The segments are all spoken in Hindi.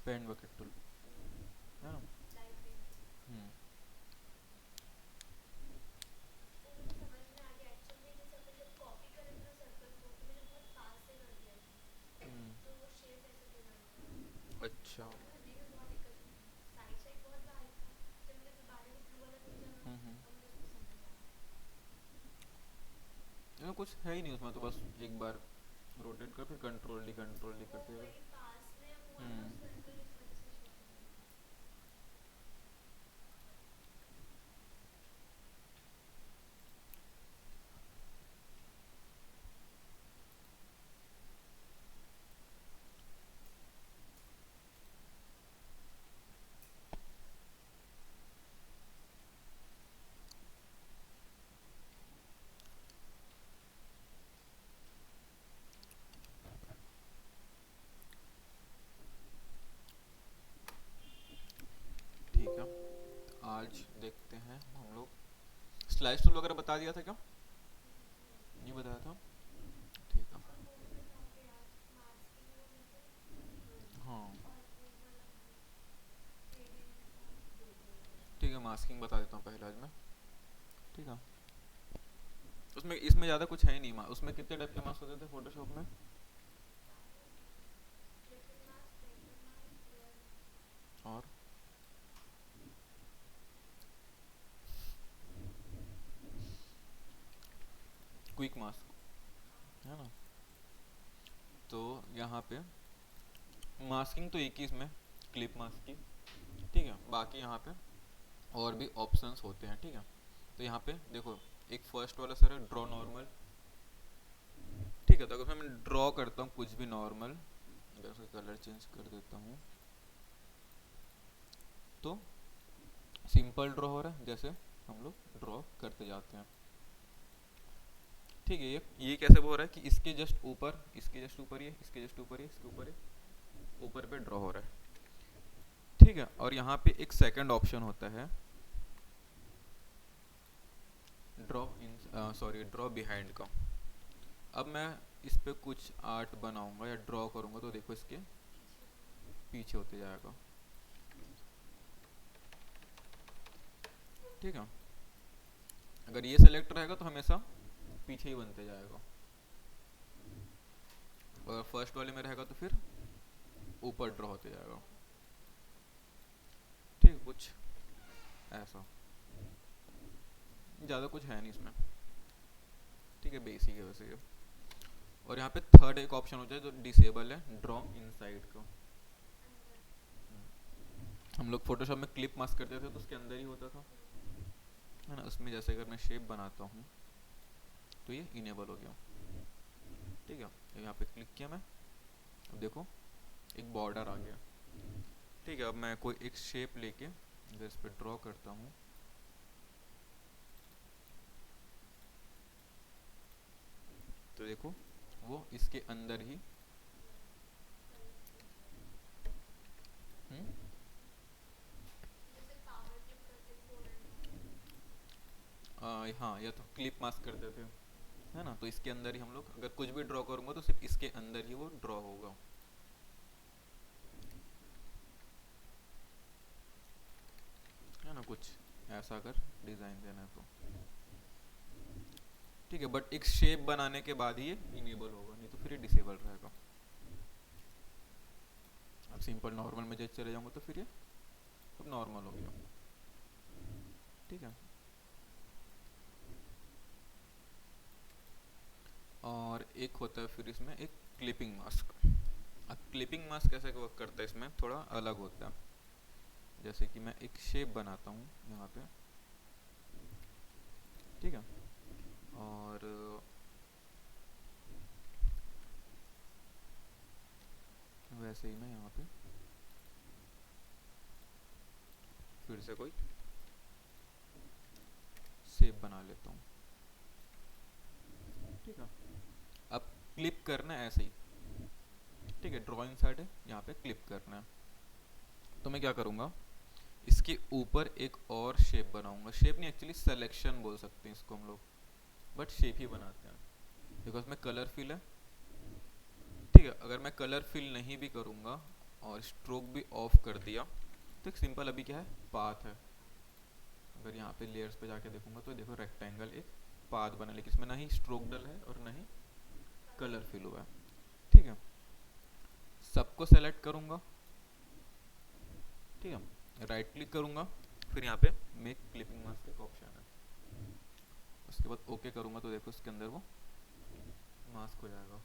पेन बकेट टूल है ना। हम्म। हम्म। अच्छा। हम्म। कुछ है ही नहीं उसमें, तो बस एक बार रोटेट कर, फिर कंट्रोल डी करते हुए। हम्म। ठीक है, आज देखते हैं हम लोग। स्लाइस टूल वगैरह बता दिया था क्या? नहीं बताया था। ठीक है। हाँ। ठीक है, मास्किंग बता देता हूँ पहले आज मैं। ठीक है। उसमें इसमें ज़्यादा कुछ है ही नहीं। उसमें कितने टाइप के मास्क होते थे फोटोशॉप में? और क्विक मास्क है ना। तो यहाँ पे मास्किंग तो एक ही इसमें, क्लिप मास्क की। ठीक है, बाकी यहाँ पे और भी ऑप्शंस होते हैं। ठीक है, तो यहाँ पे देखो, एक फर्स्ट वाला सर है ड्रॉ नॉर्मल। ठीक है, तो अगर मैं ड्रॉ करता हूँ कुछ भी नॉर्मल, अगर उसका कलर चेंज कर देता हूँ तो सिंपल ड्रॉ हो रहा है, जैसे हम लोग ड्रॉ करते जाते हैं। ठीक है, ये कैसे हो रहा है कि इसके जस्ट ऊपर, इसके जस्ट ऊपर, ये इसके जस्ट ऊपर, ये इसके ऊपर, ये ऊपर पे ड्रॉ हो रहा है। ठीक है, और यहाँ पे एक सेकंड ऑप्शन होता है, draw in sorry draw behind का। अब मैं इस पे कुछ आर्ट बनाऊंगा या ड्रॉ करूंगा, तो देखो इसके पीछे होते जाएगा। ठीक है, अगर ये सेलेक्ट रहेगा तो हमेशा पीछे ही बनते जाएगा, और फर्स्ट वाले में रहेगा तो फिर ऊपर ड्रॉ होते जाएगा। ठीक, कुछ ऐसा, ज़्यादा कुछ है नहीं इसमें। ठीक है, बेसिक है वैसे ये। और यहाँ पे थर्ड एक ऑप्शन होता है जो डिसेबल है, ड्रॉ इनसाइड का। हम लोग फोटोशॉप में क्लिप मास्क करते थे तो उसके अंदर ही होता था, है ना। उसमें जैसे अगर मैं शेप बनाता हूँ तो ये इनेबल हो गया। ठीक है, यहाँ पे क्लिक किया मैं, अब देखो एक बॉर्डर आ गया। ठीक है, अब मैं कोई एक शेप लेके अगर इस पर ड्रॉ करता हूँ तो देखो वो इसके अंदर ही। हम्म। हाँ, या तो क्लिप मास्क करते थे, है ना। तो इसके अंदर ही हम लोग अगर कुछ भी ड्रॉ करूंगा तो सिर्फ इसके अंदर ही वो ड्रॉ होगा। है ना, कुछ ऐसा अगर डिजाइन देना है तो। ठीक है, बट एक शेप बनाने के बाद ही ये इनेबल होगा, नहीं तो फिर ये डिसेबल रहेगा। अब सिंपल नॉर्मल में जब चले जाऊंगा तो फिर ये अब नॉर्मल हो गया। ठीक है, और एक होता है फिर इसमें एक क्लिपिंग मास्क। अब क्लिपिंग मास्क कैसे वर्क करता है, इसमें थोड़ा अलग होता है। जैसे कि मैं एक शेप बनाता हूँ यहाँ पे। ठीक है, और वैसे ही मैं यहाँ पे फिर से कोई शेप बना लेता हूँ। ठीक है, अब क्लिप करना है ऐसे ही। ठीक है, ड्राइंग साइड है, यहाँ पे क्लिप करना है। तो मैं क्या करूँगा, इसके ऊपर एक और शेप बनाऊंगा। शेप नहीं, एक्चुअली सिलेक्शन बोल सकते हैं इसको हम लोग, बट शेप ही बनाते हैं बिकॉज में कलर फिल है। ठीक है, अगर मैं कलर फिल नहीं भी करूँगा और स्ट्रोक भी ऑफ कर दिया, तो एक सिंपल अभी क्या है, पाथ है। अगर यहाँ पे लेयर्स पे जाके देखूंगा तो देखो रेक्टेंगल एक पाथ बना, लेकिन इसमें ना ही स्ट्रोक डल है और ना ही कलर फिल हुआ है। ठीक है, सबको सेलेक्ट करूंगा, ठीक है, राइट क्लिक करूंगा, फिर यहाँ पे मेक क्लिपिंग मास्क एक ऑप्शन है, उसके बाद ओके करूंगा तो देखो इसके अंदर वो मास्क हो जाएगा।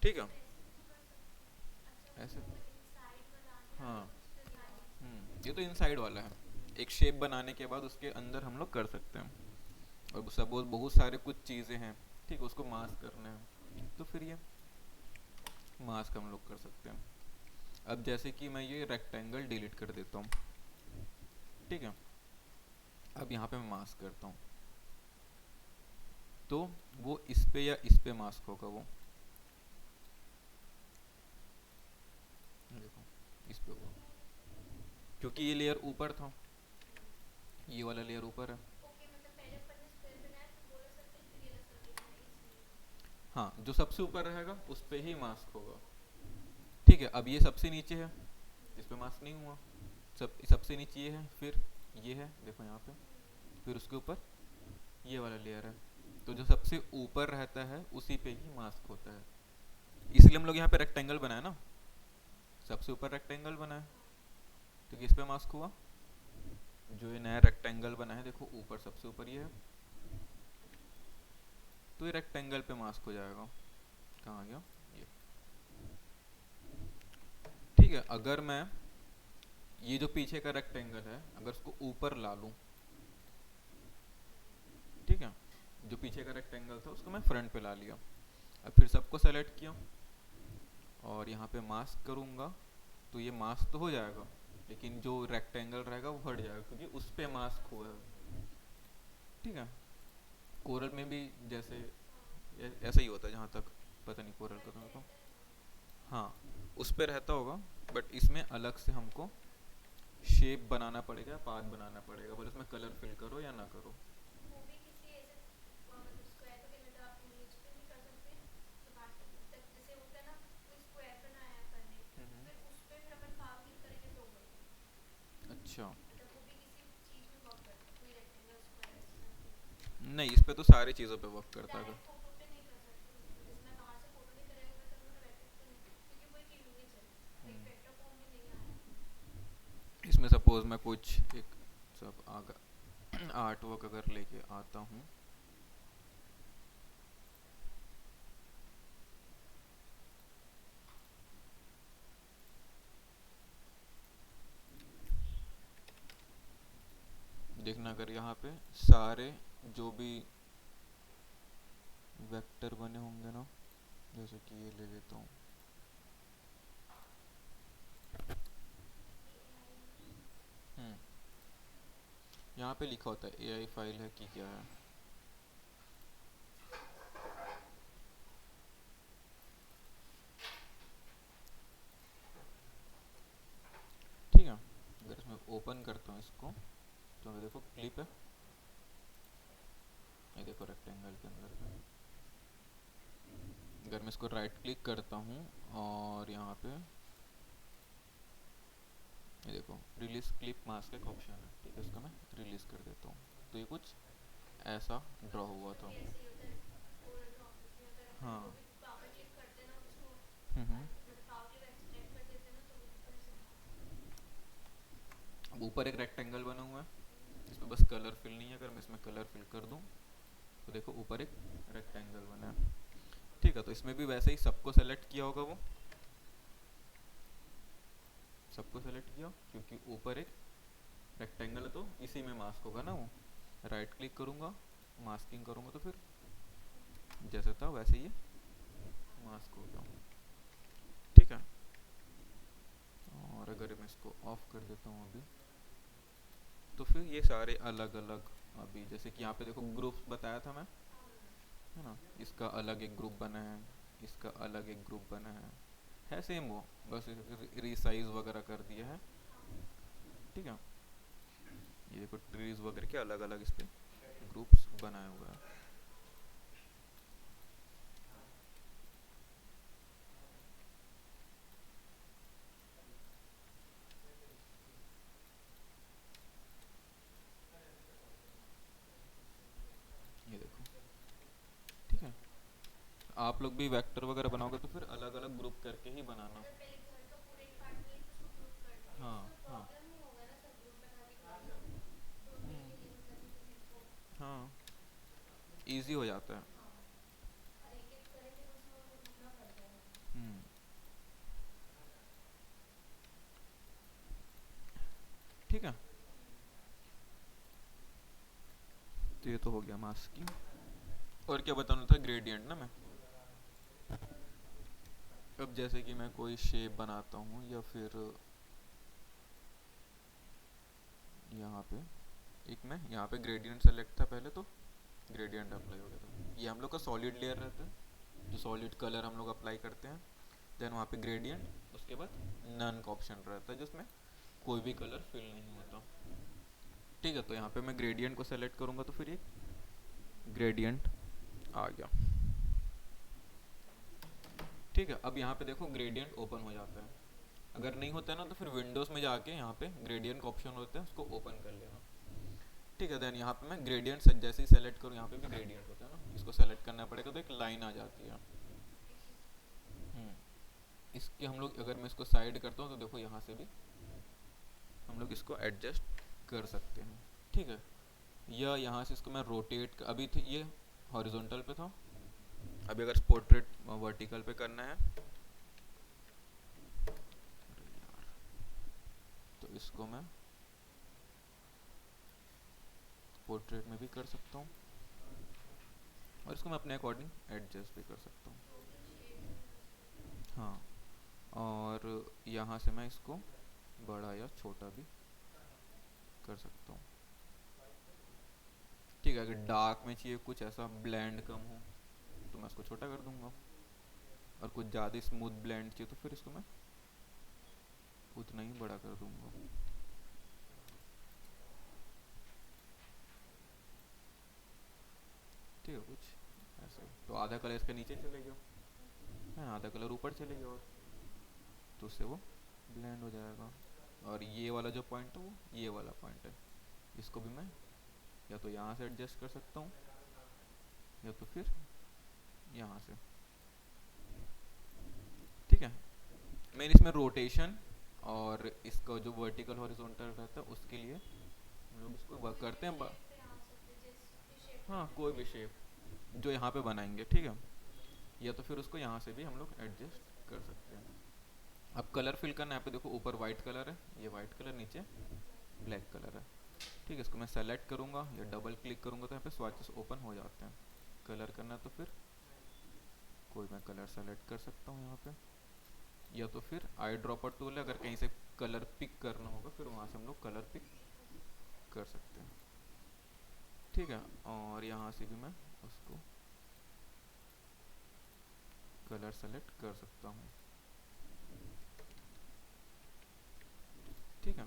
ठीक है, ऐसे, हाँ, ये तो इनसाइड वाला है, एक शेप बनाने के बाद उसके अंदर हम लोग कर सकते हैं। और सपोज बहुत सारे कुछ चीज़ें हैं, ठीक है, उसको मास्क करना है तो फिर ये मास्क हम लोग कर सकते हैं। अब जैसे कि मैं ये रेक्टेंगल डिलीट कर देता हूँ, ठीक है, अब यहाँ पे मैं मास्क करता हूँ तो वो इस पे या इस पे मास्क होगा, वो देखो इस पे होगा, क्योंकि ये लेयर ऊपर था, ये वाला लेयर ऊपर है। हाँ, जो सबसे ऊपर रहेगा उस पे ही मास्क होगा। ठीक है, अब ये सबसे नीचे है, इस पे मास्क नहीं हुआ, सबसे नीचे ये है, फिर ये है, देखो यहाँ पे, फिर उसके ऊपर ये वाला लेयर है, तो जो सबसे ऊपर रहता है उसी पे ही मास्क होता है। इसलिए हम लोग यहाँ पे रेक्टेंगल बनाया ना, सबसे ऊपर रेक्टेंगल बनाया, तो किस पे मास्क हुआ, जो ये नया रेक्टेंगल बना है, देखो ऊपर सबसे ऊपर ये है, तो ये रेक्टेंगल पे मास्क हो जाएगा। कहाँ गया ये, ठीक है। अगर मैं ये जो पीछे का रेक्टेंगल है अगर उसको ऊपर ला लूं, ठीक है, जो पीछे का रेक्टेंगल था उसको मैं फ्रंट पे ला लिया, अब फिर सबको सेलेक्ट किया और यहाँ पे मास्क करूँगा तो ये मास्क तो हो जाएगा, लेकिन जो रेक्टेंगल रहेगा वो हट जाएगा क्योंकि उस पे मास्क हुआ है। ठीक है, कोरल में भी जैसे ऐसा ही होता है, जहाँ तक पता नहीं कोरल का तो, हाँ उस पे रहता होगा, बट इसमें अलग से हमको शेप बनाना पड़ेगा, पाथ बनाना पड़ेगा, बोले उसमें कलर फिल करो या ना करो। अच्छा, नहीं इस पे तो सारी चीज़ों पे वर्क करता है। इसमें सपोज मैं कुछ एक सब आर्ट वर्क अगर लेके आता हूँ, देखना अगर यहाँ पे सारे जो भी वेक्टर बने होंगे ना, जैसे कि ये ले लेता हूँ, यहाँ पे लिखा होता है AI फाइल है कि क्या है, ठीक है। अगर इसमें ओपन करता हूँ इसको तो देखो क्लिप है, ये देखो रेक्टेंगल के अंदर पे, अगर मैं इसको राइट क्लिक करता हूँ और यहाँ पे ये देखो रिलीज क्लिप मास्क एक ऑप्शन है, ठीक है, इसको मैं रिलीज कर देता हूँ तो ये कुछ ऐसा ड्रॉ हुआ था। हाँ, हम्म, अब ऊपर एक रेक्टेंगल बना हुआ है, इसमें बस कलर फिल नहीं है, अगर मैं इसमें कलर फिल कर दूँ तो देखो ऊपर एक रेक्टेंगल बना है। ठीक है, तो इसमें भी वैसे ही सबको सेलेक्ट किया होगा, वो सबको सेलेक्ट किया क्योंकि ऊपर एक रेक्टेंगल है तो इसी में मास्क होगा ना, वो राइट क्लिक करूँगा, मास्किंग करूँगा तो फिर जैसे था वैसे ही मास्क हो गया। ठीक है, और अगर मैं इसको ऑफ कर देता हूँ अभी, तो फिर ये सारे अलग अलग, अभी जैसे कि यहाँ पे देखो ग्रुप्स बताया था मैं, है ना, इसका अलग एक ग्रुप बना है, इसका अलग एक ग्रुप बना है सेम वो, बस रिसाइज वगैरह कर दिया है। ठीक है, ये देखो ट्रीज वगैरह के अलग अलग इस पे ग्रुप्स बनाए हुए हैं। आप लोग भी वेक्टर वगैरह बनाओगे तो फिर अलग अलग ग्रुप करके ही बनाना। हाँ हाँ। हाँ इजी हो जाता है। हम्म। ठीक है, तो ये तो हो गया मास्किंग। और क्या बताना था, ग्रेडियंट ना मैं। अब जैसे कि मैं कोई शेप बनाता हूँ या फिर यहाँ पे एक मैं यहाँ पे ग्रेडियंट सेलेक्ट था पहले, तो ग्रेडियंट अप्लाई हो गया था। ये हम लोग का सॉलिड लेयर रहता है, जो सॉलिड कलर हम लोग अप्लाई करते हैं। देन वहाँ पे ग्रेडियंट, उसके बाद नन का ऑप्शन रहता है जिसमें कोई भी कलर फिल नहीं होता। ठीक है, तो यहाँ पे मैं ग्रेडियंट को सेलेक्ट करूँगा तो फिर ये ग्रेडियंट आ गया। ठीक है, अब यहाँ पे देखो ग्रेडियंट ओपन हो जाता है। अगर नहीं होता है ना तो फिर विंडोज़ में जाके यहाँ पे ग्रेडियंट का ऑप्शन होता है, उसको ओपन कर लेना। ठीक है, देन यहाँ पे मैं ग्रेडियंट जैसे ही सेलेक्ट करूँ, यहाँ पे भी ग्रेडियंट होता है ना, इसको सेलेक्ट करना पड़ेगा तो एक लाइन आ जाती है। इसके हम लोग, अगर मैं इसको साइड करता हूँ तो देखो यहाँ से भी हम लोग इसको एडजस्ट कर सकते हैं। ठीक है, या यहाँ से इसको मैं रोटेट, अभी थी ये हॉरिजॉन्टल पे था, अभी अगर पोर्ट्रेट वर्टिकल पे करना है तो इसको मैं पोर्ट्रेट में भी कर सकता हूँ, और इसको मैं अपने अकॉर्डिंग एडजस्ट भी कर सकता हूँ। हाँ, और यहाँ से मैं इसको बड़ा या छोटा भी कर सकता हूँ। ठीक है, अगर डार्क में चाहिए कुछ ऐसा ब्लेंड कम हो तो मैं इसको छोटा कर दूंगा, और कुछ ज़्यादा स्मूथ ब्लेंड चाहिए तो फिर इसको मैं उतना ही बड़ा कर दूंगा। ठीक है, कुछ ऐसे तो आधा कलर इसके नीचे चले गया है, आधा कलर ऊपर चले गया, और तो उससे वो ब्लेंड हो जाएगा। और ये वाला जो पॉइंट है वो ये वाला पॉइंट है, इसको भी मैं या तो यहाँ से एडजस्ट कर सकता हूँ या तो फिर यहाँ से। ठीक है, मैं इसमें रोटेशन और इसका जो वर्टिकल हॉरिजॉन्टल रहता है उसके लिए हम लोग इसको वर्क करते हैं। हाँ, कोई भी शेप जो यहाँ पे बनाएंगे। ठीक है, या तो फिर उसको यहाँ से भी हम लोग एडजस्ट कर सकते हैं। अब कलर फिल करना है, यहाँ पे देखो ऊपर वाइट कलर है, ये वाइट कलर, नीचे ब्लैक कलर है। ठीक है, इसको मैं सेलेक्ट करूँगा या डबल क्लिक करूँगा तो यहाँ पे स्वैचेस ओपन हो जाते हैं। कलर करना है तो फिर कोई मैं कलर सेलेक्ट कर सकता हूँ यहाँ पे, या तो फिर आई ड्रॉपर टूल है, अगर कहीं से कलर पिक करना होगा फिर वहाँ से हम लोग कलर पिक कर सकते हैं। ठीक है, और यहाँ से भी मैं उसको कलर सेलेक्ट कर सकता हूँ। ठीक है,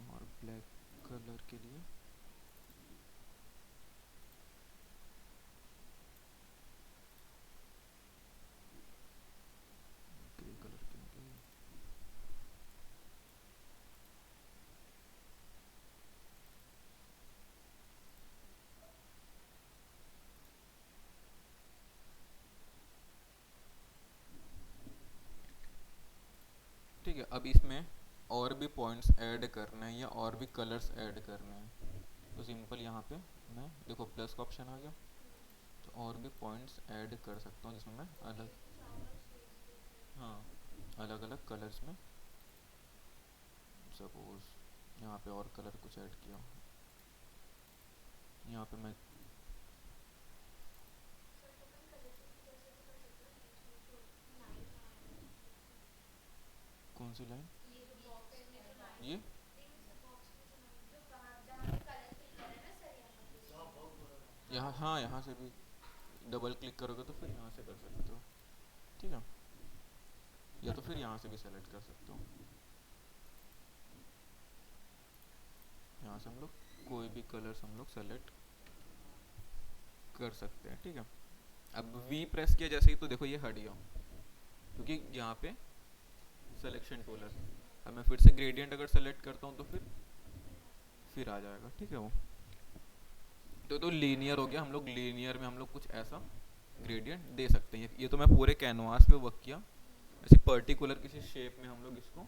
और ब्लैक कलर के लिए ग्रे कलर के लिए ठीक है, अब इसमें और भी पॉइंट्स ऐड करने हैं या और भी कलर्स ऐड करने हैं तो सिंपल यहाँ पे मैं देखो प्लस का ऑप्शन आ गया, तो और भी पॉइंट्स ऐड कर सकता हूँ जिसमें मैं अलग, हाँ, अलग अलग कलर्स में। सपोज यहाँ पे और कलर कुछ ऐड किया, यहाँ पे मैं कौन सी लाइन, ये यहाँ, हाँ यहाँ से भी डबल क्लिक करोगे तो फिर यहाँ से कर सकते हो। ठीक है, या तो फिर यहाँ से भी सेलेक्ट कर सकते हो, यहाँ से हम लोग कोई भी कलर्स हम लोग सेलेक्ट कर सकते हैं। ठीक है, अब वी प्रेस किया जैसे ही तो देखो ये हट गया, क्योंकि यहाँ पे सिलेक्शन टूल है। अब मैं फिर से ग्रेडियंट अगर सेलेक्ट करता हूँ तो फिर आ जाएगा। ठीक है, वो तो लीनियर हो गया, हम लोग लीनियर में हम लोग कुछ ऐसा ग्रेडियंट दे सकते हैं। ये तो मैं पूरे कैनवास पे वर्क किया, ऐसे पर्टिकुलर किसी शेप में हम लोग इसको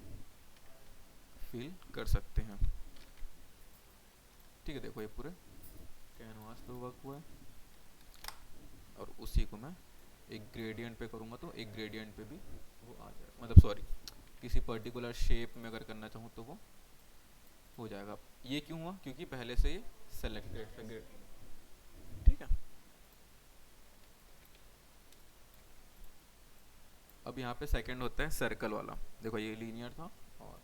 फिल कर सकते हैं। ठीक है, देखो ये पूरे कैनवास पे वर्क हुआ है, और उसी को मैं एक ग्रेडियंट पे करूँगा तो एक ग्रेडियंट पे भी वो आ जाएगा, मतलब सॉरी किसी पर्टिकुलर शेप में अगर करना चाहूँ तो वो हो जाएगा। ये क्यों हुआ? क्योंकि पहले से ये सेलेक्टेड था ग्रेड। ठीक है, अब यहाँ पे सेकंड होता है सर्कल वाला। देखो ये लीनियर था और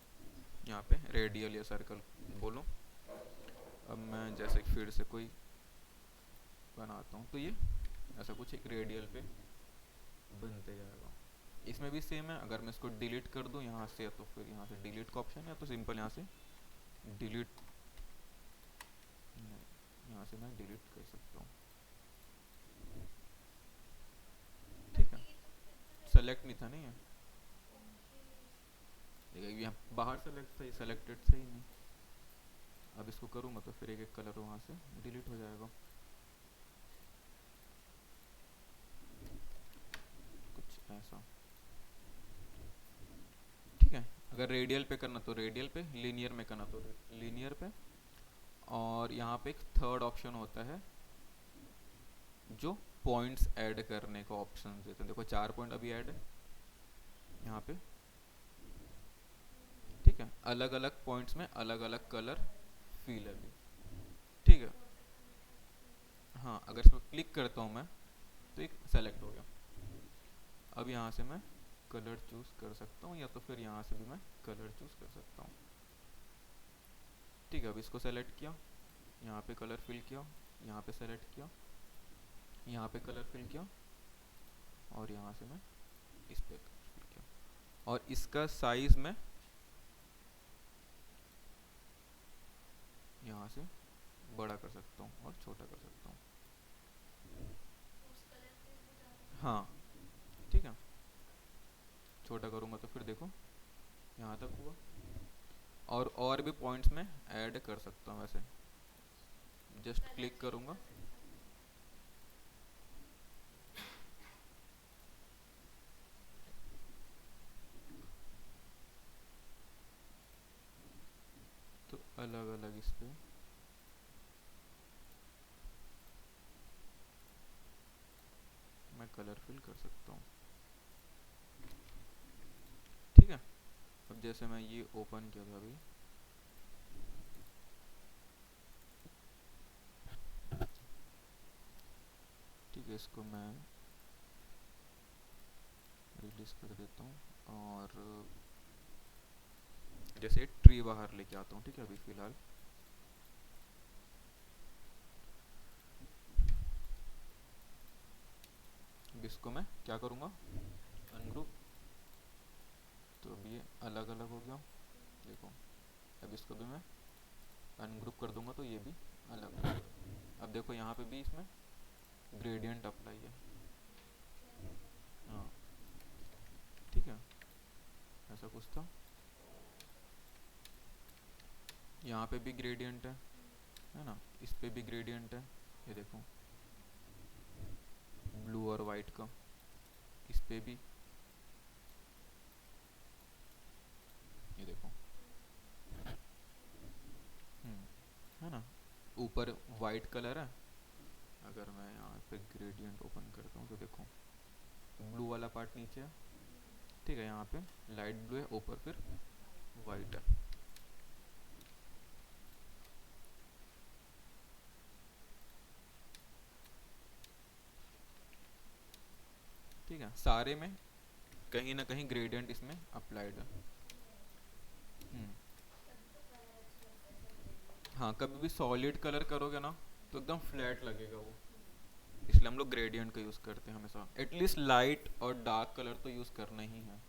यहाँ पे रेडियल या सर्कल बोलो। अब मैं जैसे फिर से कोई बनाता हूँ तो ये ऐसा कुछ एक रेडियल पे बनते जाएगा। इसमें भी सेम है, अगर मैं इसको डिलीट कर दूँ यहाँ से, तो फिर यहाँ से डिलीट का ऑप्शन है, तो सिंपल यहाँ से डिलीट, यहाँ से मैं डिलीट कर सकता हूँ। ठीक है, सेलेक्ट नहीं था नहीं है, देखिए यहाँ बाहर सेलेक्ट था, ये सेलेक्टेड था ही नहीं। अब इसको करूँगा तो फिर एक एक कलर वहाँ से डिलीट हो जाएगा, कुछ ऐसा। ठीक है, अगर रेडियल पे करना तो रेडियल पे, लीनियर में करना तो लीनियर पे। और यहाँ पे एक थर्ड ऑप्शन होता है जो पॉइंट्स ऐड करने का ऑप्शन देते हैं। देखो 4 पॉइंट अभी ऐड है यहाँ पे। ठीक है, अलग अलग पॉइंट्स में अलग अलग कलर फील है अभी। ठीक है, हाँ अगर इस पर क्लिक करता हूँ मैं तो एक सेलेक्ट हो गया। अब यहाँ से मैं कलर चूज कर सकता हूँ, या तो फिर यहाँ से भी मैं कलर चूज कर सकता हूँ। ठीक है, अब इसको सेलेक्ट किया, यहाँ पे कलर फिल किया, यहाँ पे सेलेक्ट किया, यहाँ पे कलर फिल किया, और यहाँ से मैं इस पे कलर फिल किया। और इसका साइज मैं यहाँ से बड़ा कर सकता हूँ और छोटा कर सकता हूँ। हाँ ठीक है, छोटा करूँगा तो फिर देखो यहाँ तक हुआ। और भी पॉइंट्स में ऐड कर सकता हूँ, वैसे जस्ट क्लिक करूँगा। तो अलग अलग इस पे मैं कलर फिल कर सकता हूँ। ठीक है, अब जैसे मैं ये ओपन किया था अभी, ठीक है इसको मैं रिलीज कर देता हूँ और जैसे ट्री बाहर लेके आता हूँ। ठीक है, अभी फिलहाल इसको मैं क्या करूँगा, अनग्रुप। तो अब ये अलग अलग हो गया, देखो अब इसको भी मैं अनग्रुप कर दूंगा तो ये भी अलग हो गया। अब देखो यहाँ पे भी इसमें ग्रेडियंट अप्लाई है। हाँ ठीक है, ऐसा कुछ था। यहाँ पे भी ग्रेडियंट है ना, इस पे भी ग्रेडियंट है, ये देखो ब्लू और वाइट का, इस पे भी ये देखो। है ना, ऊपर वाइट कलर है, अगर मैं यहाँ पे ग्रेडियंट ओपन करता हूँ तो देखो ब्लू वाला पार्ट नीचे है। ठीक है, यहाँ पे लाइट ब्लू है, ऊपर फिर वाइट है। ठीक है, सारे में कहीं ना कहीं ग्रेडियंट इसमें अप्लाइड है। हम्म, हाँ कभी भी सॉलिड कलर करोगे ना तो एकदम फ्लैट लगेगा वो, इसलिए हम लोग ग्रेडियंट का यूज़ करते हैं हमेशा। एटलीस्ट लाइट और डार्क कलर तो यूज़ करना ही है।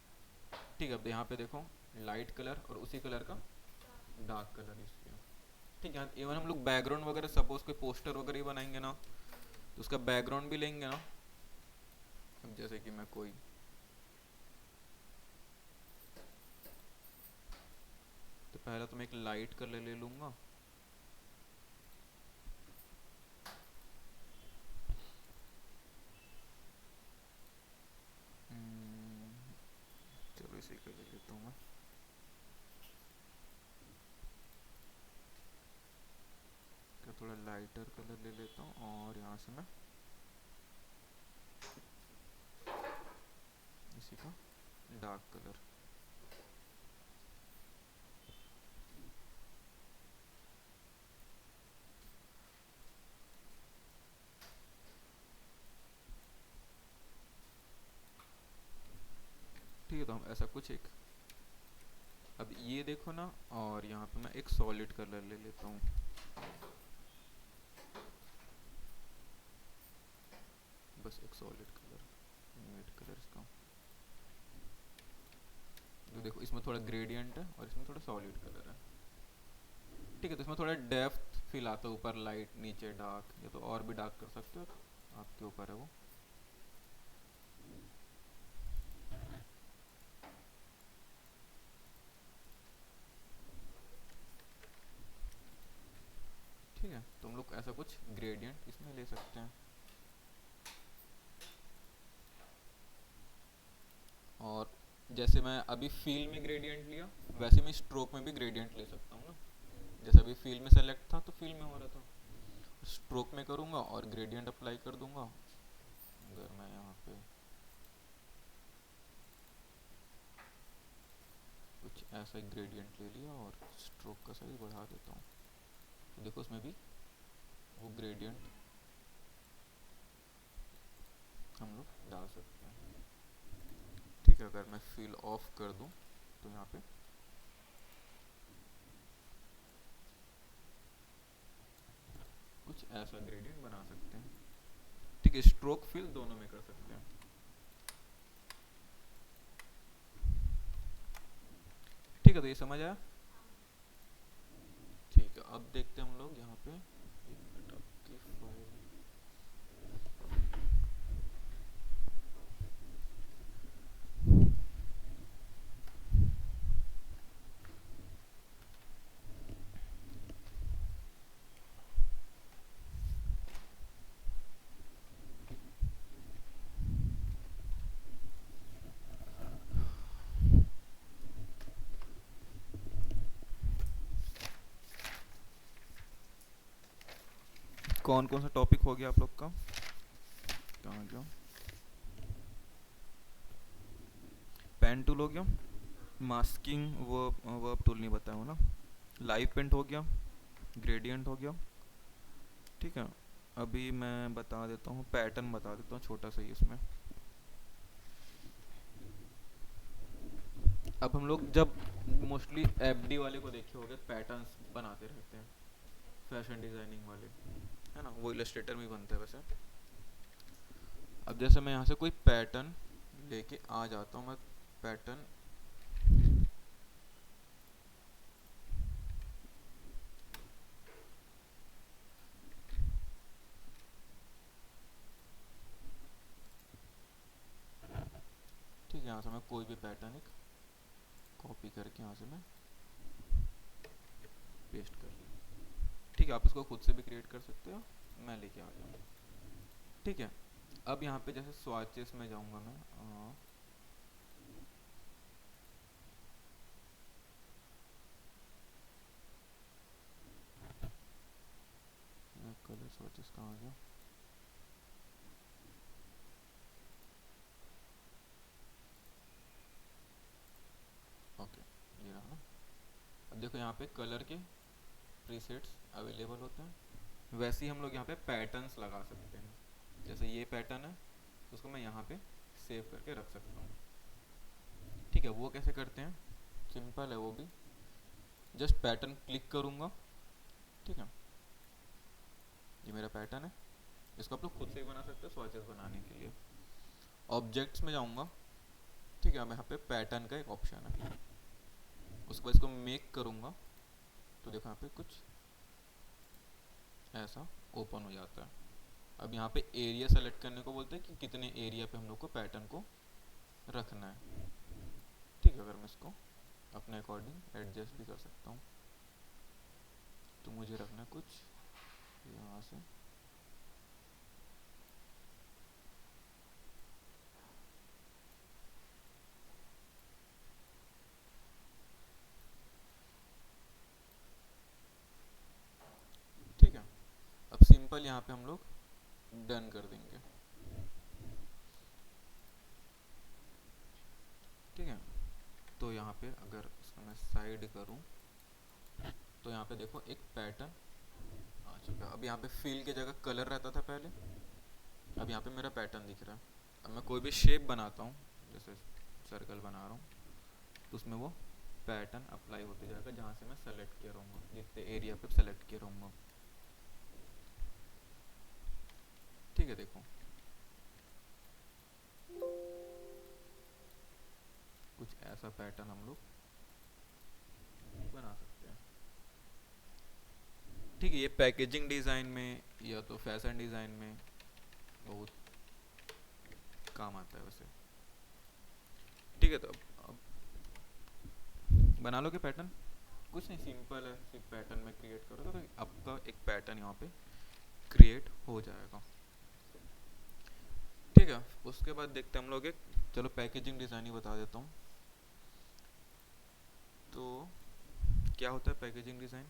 ठीक है, अब यहाँ पे देखो लाइट कलर और उसी कलर का डार्क कलर यूज़ किया। ठीक है, इवन हम लोग बैकग्राउंड वगैरह सपोज कोई पोस्टर वगैरह ही बनाएंगे ना तो उसका बैकग्राउंड भी लेंगे ना। अब जैसे कि मैं कोई तो पहले तो मैं एक लाइट कलर ले लूँगा, लाइटर कलर ले लेता हूँ और यहाँ से मैं इसी का डार्क कलर। ठीक है, तो हम ऐसा कुछ एक, अब ये देखो ना, और यहाँ पे मैं एक सॉलिड कलर ले लेता हूँ। बस एक सॉलिड कलर, म्यूट कलर इसका। तो देखो इसमें थोड़ा ग्रेडियंट है और इसमें थोड़ा सॉलिड कलर है। ठीक है, तो इसमें थोड़ा डेप्थ फील आता है, ऊपर लाइट नीचे डार्क, या तो और भी डार्क कर सकते हो, आपके ऊपर है वो। ठीक है, तो हम लोग ऐसा कुछ ग्रेडियंट इसमें ले सकते हैं। और जैसे मैं अभी फील में ग्रेडियंट लिया, वैसे मैं स्ट्रोक में भी ग्रेडियंट ले सकता हूँ ना। जैसे अभी फील में सेलेक्ट था तो फील में हो रहा था, स्ट्रोक में करूँगा और ग्रेडियंट अप्लाई कर दूंगा। अगर मैं यहाँ पे कुछ ऐसा एक ग्रेडियंट ले लिया और स्ट्रोक का साइज बढ़ा देता हूँ, तो देखो उसमें भी वो ग्रेडियंट हम लोग डाल सकते हैं। ठीक है, अगर मैं फील ऑफ कर दूं तो यहाँ पे कुछ ऐसा ग्रेडियंट बना सकते हैं। ठीक है, स्ट्रोक फील दोनों में कर सकते हैं। ठीक है, तो ये समझ आया। ठीक है, अब देखते हैं हम लोग यहाँ पे, एक मिनट आपकी फाइल, कौन कौन सा टॉपिक हो गया आप लोग का, कहाँ गया, पेन टूल हो गया, मास्किंग वर्ब टूल नहीं बताया हो ना, लाइव पेंट हो गया, ग्रेडियंट हो गया। ठीक है, अभी मैं बता देता हूँ, पैटर्न बता देता हूँ छोटा सा ही इसमें। अब हम लोग जब मोस्टली एफडी वाले को देखे होंगे, पैटर्न्स बनाते रहते हैं, फैशन डिजाइनिंग वाले, है ना, वो इलस्ट्रेटर में ही बनता है वैसे। अब जैसे मैं यहाँ से कोई पैटर्न लेके आ जाता हूँ, मैं पैटर्न ठीक है, यहाँ से मैं कोई भी पैटर्न एक कॉपी करके यहाँ से मैं पेस्ट कर लिया। ठीक है, आप इसको खुद से भी क्रिएट कर सकते हो, मैं लेके आ जाऊँगा। ठीक है, अब यहाँ पे जैसे स्वाचेस में जाऊँगा मैं, कलर स्वाचेस कहाँ आ गया, ओके ये रहा ना। अब देखो यहाँ पे कलर के प्रीसेट्स अवेलेबल होते हैं, वैसे ही हम लोग यहाँ पे पैटर्न्स लगा सकते हैं। जैसे ये पैटर्न है तो उसको मैं यहाँ पे सेव करके रख सकता हूँ। ठीक है, वो कैसे करते हैं, सिंपल है वो भी, जस्ट पैटर्न क्लिक करूँगा। ठीक है, ये मेरा पैटर्न है, इसको आप लोग खुद से ही बना सकते हो स्वॉचेस बनाने के लिए। ऑब्जेक्ट्स में जाऊँगा, ठीक है, अब यहाँ पे पैटर्न का एक ऑप्शन है, उसको इसको मेक करूँगा तो देखो यहाँ पे कुछ ऐसा ओपन हो जाता है। अब यहाँ पे एरिया सेलेक्ट करने को बोलते हैं कि कितने एरिया पे हम लोग को पैटर्न को रखना है। ठीक है, अगर मैं इसको अपने अकॉर्डिंग एडजस्ट भी कर सकता हूँ, तो मुझे रखना है कुछ यहाँ से, ठीक है। अब सिंपल यहाँ पे हम लोग डन कर देंगे। ठीक है, तो यहाँ पे अगर इसको मैं साइड करूँ तो यहाँ पे देखो एक पैटर्न आ चुका है। अब यहाँ पे फिल की जगह कलर रहता था पहले, अब यहाँ पे मेरा पैटर्न दिख रहा है। अब मैं कोई भी शेप बनाता हूँ, जैसे सर्कल बना रहा हूँ, तो उसमें वो पैटर्न अप्लाई होते जाएगा जहाँ से मैं सेलेक्ट किया रहूँगा, जितने एरिया पे सेलेक्ट किया रहूँगा। ठीक है, देखो कुछ ऐसा पैटर्न हम लोग बना सकते हैं। ठीक है, ये पैकेजिंग डिज़ाइन में या तो फैशन डिज़ाइन में बहुत काम आता है वैसे। ठीक है, तो अब बना लोगे पैटर्न, कुछ नहीं, सिंपल है, सिर्फ पैटर्न में क्रिएट करो तो आपका एक पैटर्न यहाँ पे क्रिएट हो जाएगा। ठीक है, उसके बाद देखते हैं हम लोग एक, चलो पैकेजिंग डिज़ाइन ही बता देता हूँ। तो क्या होता है पैकेजिंग डिज़ाइन?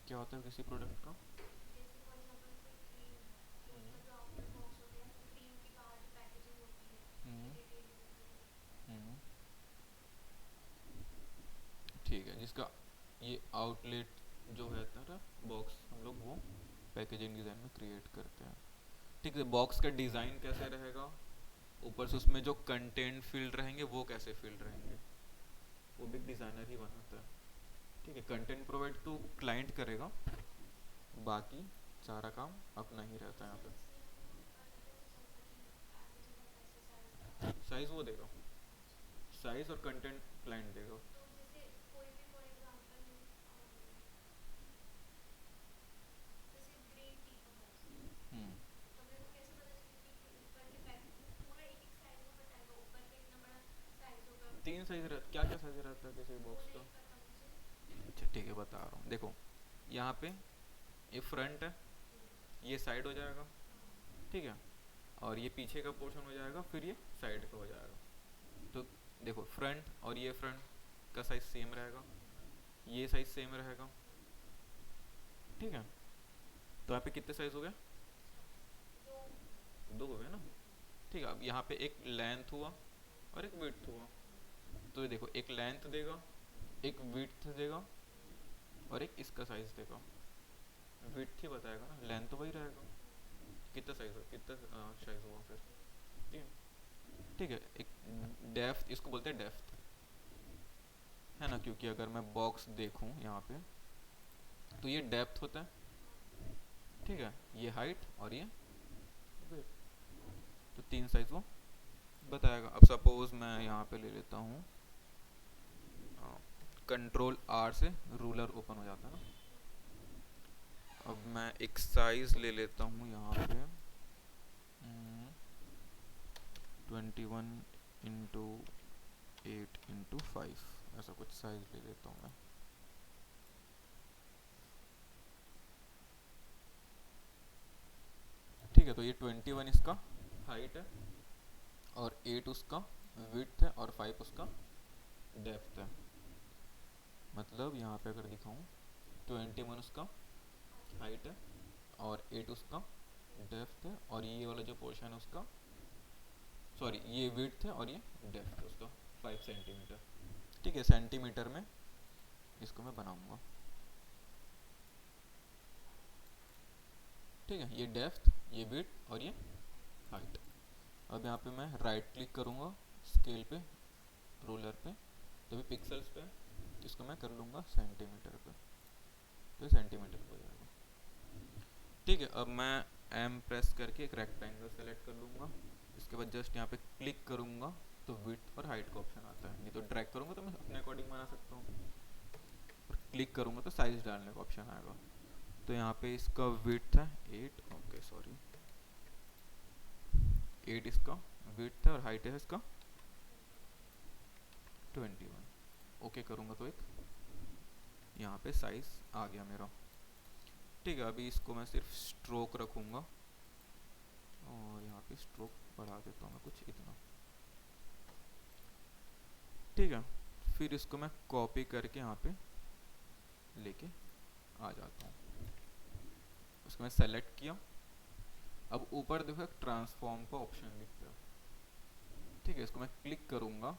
क्या होता है किसी प्रोडक्ट का? हम्म, ठीक है, जिसका ये आउटलेट जो है ना बॉक्स, हम लोग वो पैकेजिंग डिज़ाइन में क्रिएट करते हैं। ठीक है, बॉक्स का डिज़ाइन कैसे रहेगा, ऊपर से उसमें जो कंटेंट फील्ड रहेंगे वो कैसे फील्ड रहेंगे, वो भी डिज़ाइनर ही बनाता है। ठीक है, कंटेंट प्रोवाइड तो क्लाइंट करेगा, बाकी सारा काम अपना ही रहता है यहाँ पे। साइज वो देगा, साइज और कंटेंट क्लाइंट देगा। हम्म, 3 साइज रहता, क्या क्या साइज रहता है किसी बॉक्स का? अच्छा ठीक है, बता रहा हूँ, देखो यहाँ पे ये फ्रंट है, ये साइड हो जाएगा, ठीक है, और ये पीछे का पोर्शन हो जाएगा, फिर ये साइड का हो जाएगा। तो देखो फ्रंट और ये फ्रंट का साइज सेम रहेगा, ये साइज सेम रहेगा। ठीक है, तो यहाँ पे कितने साइज हो गए? 2 हो गए ना। ठीक है, अब यहाँ पे एक लेंथ हुआ और एक विड्थ हुआ, तो ये देखो एक लेंथ देगा, एक विड्थ देगा और एक इसका साइज देगा। विड्थ ही बताएगा ना, लेंथ तो वही रहेगा, कितना साइज हो, कितना साइज हुआ फिर। ठीक है, ठीक है, एक डेप्थ, इसको बोलते हैं डेप्थ, है ना, क्योंकि अगर मैं बॉक्स देखूं यहाँ पे तो ये डेप्थ होता है। ठीक है, ये हाइट और ये विड्थ, तो 3 साइज वो बताएगा। अब सपोज मैं यहाँ पे ले लेता हूँ, कंट्रोल आर से रूलर ओपन हो जाता है ना। अब मैं एक साइज ले लेता हूँ यहाँ पे 21x8x5, ऐसा कुछ साइज ले लेता हूँ मैं। ठीक है, तो ये 21 इसका हाइट है और 8 उसका विड्थ है और 5 उसका डेप्थ है। मतलब यहाँ पे अगर दिखाऊँ, 21 उसका हाइट है और 8 उसका डेप्थ है, और ये वाला जो पोर्शन है उसका, सॉरी ये विड्थ है और ये डेप्थ है उसका 5 सेंटीमीटर। ठीक है, सेंटीमीटर में इसको मैं बनाऊंगा। ठीक है, ये डेप्थ, ये विड्थ और ये हाइट। अब यहाँ पे मैं राइट क्लिक करूँगा स्केल पे, रूलर पे, तो भी पिक्सल्स पे, इसको मैं कर लूँगा सेंटीमीटर पे, तो सेंटीमीटर पे हो जाएगा। ठीक है, अब मैं एम प्रेस करके एक रेक्टेंगल सेलेक्ट कर लूँगा, इसके बाद जस्ट यहाँ पे क्लिक करूँगा तो विड्थ और हाइट का ऑप्शन आता है, नहीं तो ड्रैग करूँगा तो मैं अपने अकॉर्डिंग बना सकता हूँ, और क्लिक करूँगा तो साइज डालने का ऑप्शन आएगा। तो यहाँ पे इसका विड्थ है 8, ओके सॉरी 8 इसका विड्थ है और हाइट है इसका 21। ओके करूँगा तो एक यहाँ पे साइज आ गया मेरा। ठीक है, अभी इसको मैं सिर्फ स्ट्रोक रखूँगा और यहाँ पे स्ट्रोक बढ़ा देता हूँ मैं कुछ इतना। ठीक है, फिर इसको मैं कॉपी करके यहाँ पे लेके आ जाता हूँ। उसको मैं सेलेक्ट किया। अब ऊपर देखो एक ट्रांसफॉर्म का ऑप्शन दिखता है, ठीक है, इसको मैं क्लिक करूँगा।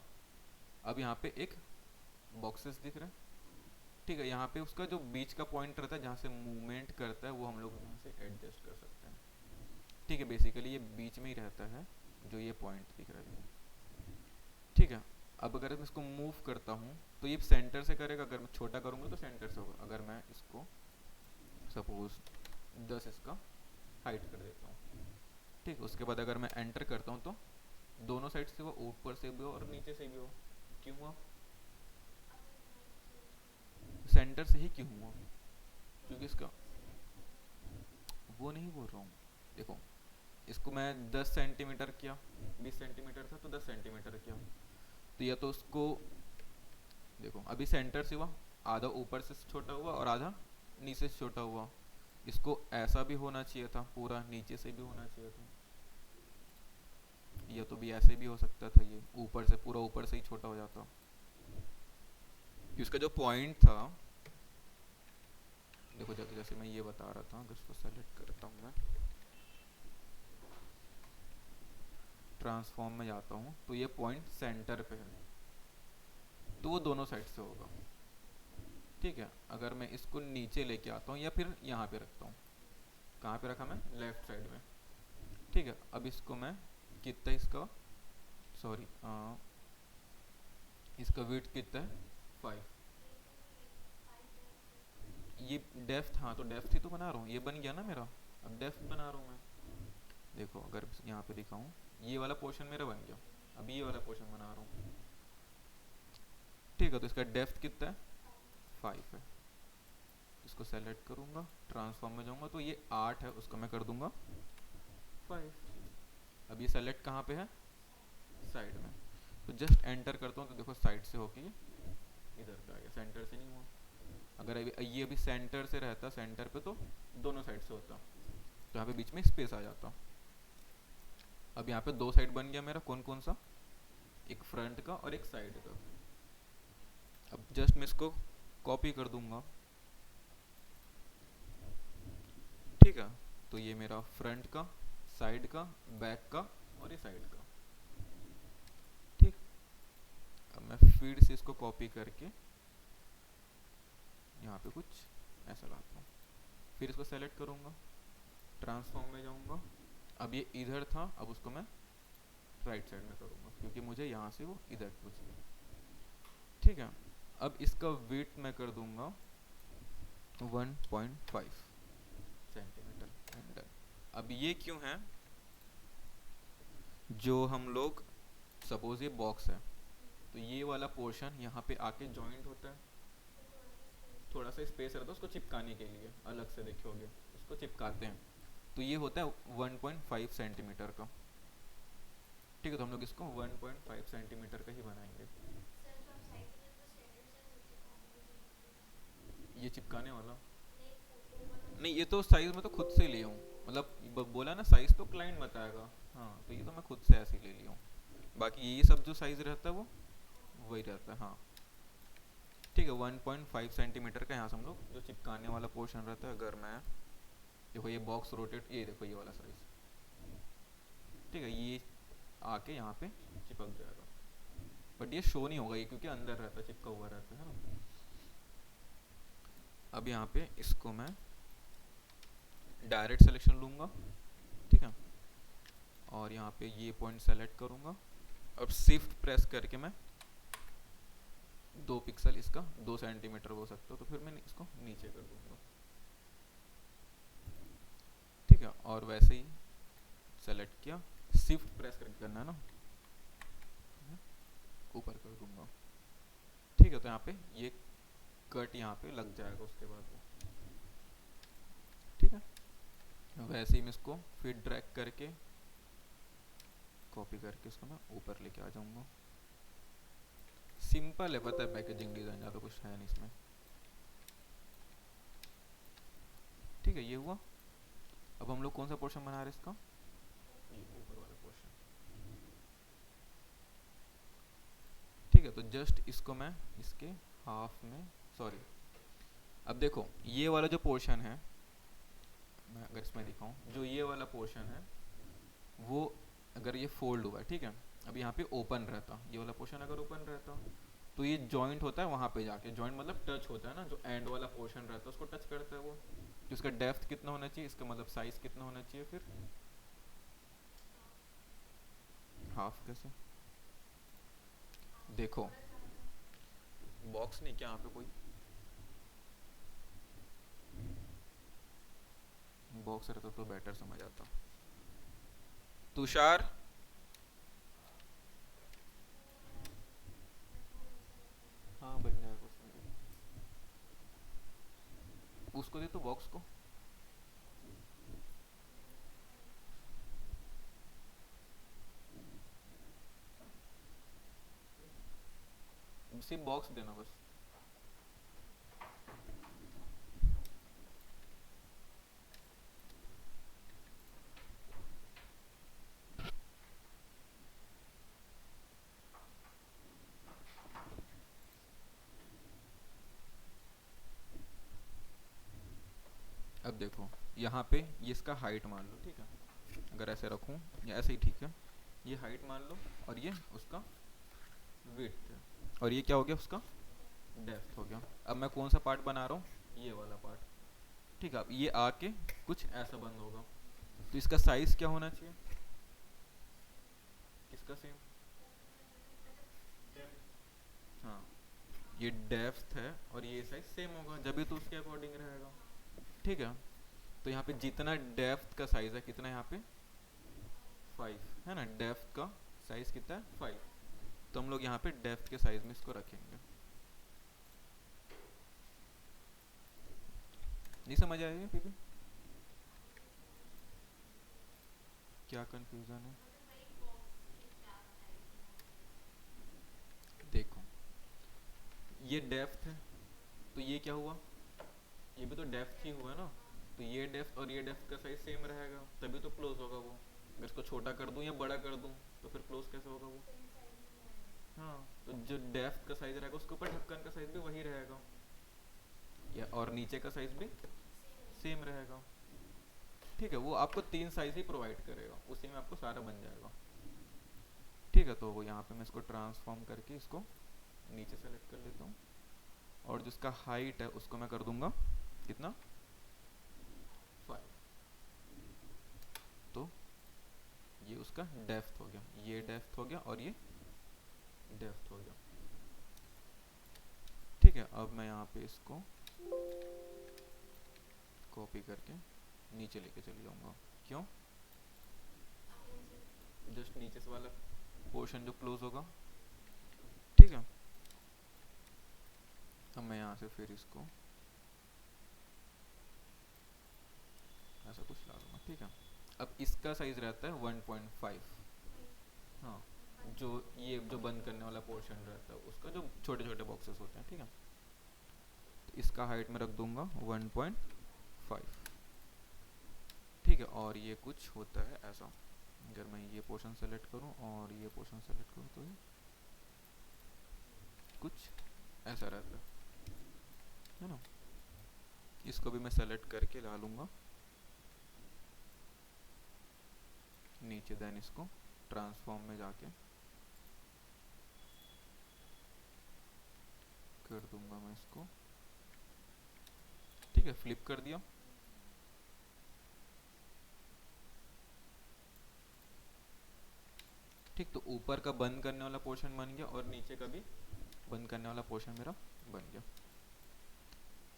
अब यहाँ पे एक बॉक्सेस दिख रहे हैं, ठीक है, यहाँ पे उसका जो बीच का पॉइंट रहता है जहाँ से मूवमेंट करता है वो हम लोग यहाँ से एडजस्ट कर सकते हैं, ठीक है। बेसिकली ये बीच में ही रहता है जो ये पॉइंट दिख रहा है, ठीक है। अब अगर मैं इसको मूव करता हूँ तो ये सेंटर से करेगा, अगर मैं छोटा करूँगा तो सेंटर से होगा। अगर मैं इसको सपोज 10 इसका हाइट कर देता हूँ, ठीक है, उसके बाद अगर मैं एंटर करता हूँ तो दोनों साइड से वो ऊपर से भी हो और नीचे से भी हो। क्यों हुआ? सेंटर से ही क्यों हुआ? क्योंकि इसका वो नहीं बोल रहा हूँ, देखो इसको मैं 10 सेंटीमीटर किया, 20 सेंटीमीटर था तो 10 सेंटीमीटर किया, तो या तो उसको देखो अभी सेंटर से हुआ, आधा ऊपर से छोटा हुआ और आधा नीचे से छोटा हुआ। इसको ऐसा भी होना चाहिए था, पूरा नीचे से भी होना चाहिए था, या तो भी ऐसे भी हो सकता था, ये ऊपर से पूरा ऊपर से ही छोटा हो जाता। उसका जो पॉइंट था, देखो जैसे मैं ये बता रहा था, अगर इसको सेलेक्ट करता हूँ मैं, ट्रांसफॉर्म में जाता हूँ तो ये पॉइंट सेंटर पे है, तो वो दोनों साइड से होगा, ठीक है। अगर मैं इसको नीचे लेके आता हूँ या फिर यहाँ पे रखता हूँ, कहाँ पे रखा मैं? लेफ्ट साइड में, ठीक है। अब इसको मैं कितना इसका, सॉरी इसका विड्थ कितना है? 5। ये डेप्थ, हाँ तो डेप्थ ही तो बना रहा हूँ, ये बन गया ना मेरा। अब डेप्थ बना रहा हूँ मैं, देखो अगर यहाँ पे दिखाऊँ, ये वाला पोर्शन मेरा बन गया, अब ये वाला पोर्शन बना रहा हूँ, ठीक है। तो इसका डेप्थ कितना है? 5 है। इसको सेलेक्ट करूँगा, ट्रांसफॉर्म में जाऊँगा तो ये 8 है, उसको मैं कर दूंगा 5। अब ये सेलेक्ट कहाँ पे है? साइड में। तो जस्ट एंटर करता हूँ तो देखो साइड से होके इधर पे आ गया, सेंटर से नहीं हुआ। अगर ये अभी सेंटर से रहता, सेंटर पे, तो दोनों साइड से होता, तो यहाँ पे बीच में स्पेस आ जाता। अब यहाँ पे 2 साइड बन गया मेरा, कौन कौन सा? एक फ्रंट का और एक साइड का। अब जस्ट मैं इसको कॉपी कर दूंगा, ठीक है। तो ये मेरा फ्रंट का, साइड का, बैक का और ये साइड का, ठीक। अब मैं फिर से इसको कॉपी करके यहाँ पे कुछ ऐसा लाता हूँ, फिर इसको सेलेक्ट करूँगा, ट्रांसफॉर्म में जाऊँगा। अब ये इधर था, अब उसको मैं राइट साइड में करूँगा क्योंकि मुझे यहाँ से वो इधर पूछ गया, ठीक है। अब इसका वेट मैं कर दूंगा 1.5 सेंटीमीटर एंड डन। अब ये क्यों है? जो हम लोग सपोज ये बॉक्स है तो ये वाला पोर्शन यहाँ पे आके जॉइंट होता है, थोड़ा सा स्पेस रहता है उसको चिपकाने के लिए, अलग से देखोगे उसको चिपकाते हैं, तो ये होता है 1.5 सेंटीमीटर का, ठीक है। तो हम लोग इसको 1.5 सेंटीमीटर का ही बनाएंगे। ये चिपकाने वाला नहीं, ये तो साइज में तो खुद से लिया हूँ, मतलब बोला ना साइज तो क्लाइंट बताएगा, हाँ तो ये तो मैं खुद से ऐसे ही ले लिया हूँ। बाकी ये सब जो साइज रहता है वो वही रहता है, हाँ ठीक है। 1.5 सेंटीमीटर का यहाँ से हम लोग जो चिपकाने वाला पोर्शन रहता है, अगर मैं देखो ये बॉक्स रोटेट, ये देखो ये वाला साइज, ठीक है, ये आके यहाँ पे चिपक जाएगा, बट ये शो नहीं होगा ये क्योंकि अंदर रहता है, चिपका हुआ रहता है ना। अब यहाँ पे इसको मैं डायरेक्ट सिलेक्शन लूँगा, ठीक है, और यहाँ पे ये पॉइंट सेलेक्ट करूँगा। अब शिफ्ट प्रेस करके मैं 2 पिक्सल इसका 2 सेंटीमीटर हो सकता है, तो फिर मैं इसको नीचे कर दूँगा, ठीक है। और वैसे ही सेलेक्ट किया, शिफ्ट प्रेस करके करना है ना, ऊपर कर दूँगा, ठीक है। तो यहाँ पे ये कट यहाँ पे लग जाएगा उसके बाद वो, ठीक है। वैसे ही मैं इसको फिर ड्रैग करके कॉपी करके इसको मैं ऊपर लेके आ जाऊंगा। सिंपल है, पता है, पैकेजिंग डिजाइन, ज़्यादा कुछ है नहीं इसमें, ठीक है। ये हुआ। अब हम लोग कौन सा पोर्शन बना रहे हैं इसका? ये ऊपर वाला पोर्शन, ठीक ठीक है, तो जस्ट इसको मैं इसके हाफ में, सॉरी, अब देखो ये वाला जो पोर्शन है, मैं अगर इसमें दिखाऊं, जो ये वाला पोर्शन है वो अगर ये फोल्ड हुआ है, ठीक है, अब यहाँ पे ओपन रहता, ये वाला पोर्शन अगर ओपन रहता तो ये जॉइंट होता है वहाँ पे जाके, जॉइंट मतलब टच होता है ना, जो एंड वाला पोर्शन रहता है उसको टच करता है वो, तो इसका डेप्थ कितना होना चाहिए, इसका मतलब साइज कितना होना चाहिए फिर, हाफ कैसे, देखो बॉक्स नहीं क्या यहाँ पे कोई बॉक्स रहता तो बेटर समझ आता। तुषार, हाँ बन जाएगा उसमें भी, उसको दे तो बॉक्स को, सिर्फ बॉक्स देना बस। अब देखो यहाँ पे ये इसका हाइट मान लो, ठीक है, अगर ऐसे रखूँ या ऐसे ही ठीक है, ये हाइट मान लो और ये उसका विड्थ है, और ये क्या हो गया उसका डेप्थ हो गया। अब मैं कौन सा पार्ट बना रहा हूँ, ये वाला पार्ट, ठीक है, अब ये आके कुछ ऐसा बंद होगा, तो इसका साइज क्या होना चाहिए, इसका सेम, हाँ ये डेप्थ है और ये साइज सेम होगा, जब भी तो उसके अकॉर्डिंग रहेगा, ठीक है। तो यहाँ पे जितना डेप्थ का साइज है कितना है यहाँ पे 5 है ना, डेप्थ का साइज कितना है 5, तो हम लोग यहाँ पे डेप्थ के साइज में इसको रखेंगे। नहीं समझ आएगा फिर भी, क्या कंफ्यूजन है, देखो ये डेप्थ है, तो ये क्या हुआ, ये भी तो डेप्थ ही हुआ ना, तो ये डेप्थ और ये डेप्थ का साइज सेम रहेगा तभी तो क्लोज होगा वो, अगर इसको छोटा कर दूं या बड़ा कर दूं तो फिर क्लोज कैसे होगा वो, हाँ तो जो डेप्थ का साइज रहेगा उसके ऊपर ढक्कन का साइज भी वही रहेगा, या और नीचे का साइज भी सेम रहेगा, ठीक है, वो आपको 3 साइज ही प्रोवाइड करेगा, उसी में आपको सारा बन जाएगा, ठीक है। तो वो यहाँ पे मैं इसको ट्रांसफॉर्म करके इसको नीचे सेलेक्ट कर लेता हूँ, और जिसका हाइट है उसको मैं कर दूंगा कितना 5, तो ये उसका डेप्थ हो गया, ये डेप्थ हो गया और ये डेप्थ हो गया, ठीक है। अब मैं यहाँ पे इसको कॉपी करके नीचे लेके चले जाऊंगा, क्यों, जस्ट नीचे से वाला पोर्शन जो क्लोज होगा, ठीक है। अब मैं यहाँ से फिर इसको ऐसा कुछ ला लूँगा, ठीक है। अब इसका साइज रहता है 1.5, हाँ जो ये जो बंद करने वाला पोर्शन रहता है उसका, जो छोटे छोटे बॉक्सेस होते हैं, ठीक है, तो इसका हाइट में रख दूंगा 1.5, ठीक है। और ये कुछ होता है ऐसा, अगर मैं ये पोर्शन सेलेक्ट करूं और ये पोर्शन सेलेक्ट करूं तो ये कुछ ऐसा रहता है ना, इसको भी मैं सेलेक्ट करके ला लूँगा नीचे, देन इसको ट्रांसफॉर्म में जाके कर दूंगा मैं इसको, ठीक है, फ्लिप कर दिया, ठीक, तो ऊपर का बंद करने वाला पोर्शन बन गया और नीचे का भी बंद करने वाला पोर्शन मेरा बन गया,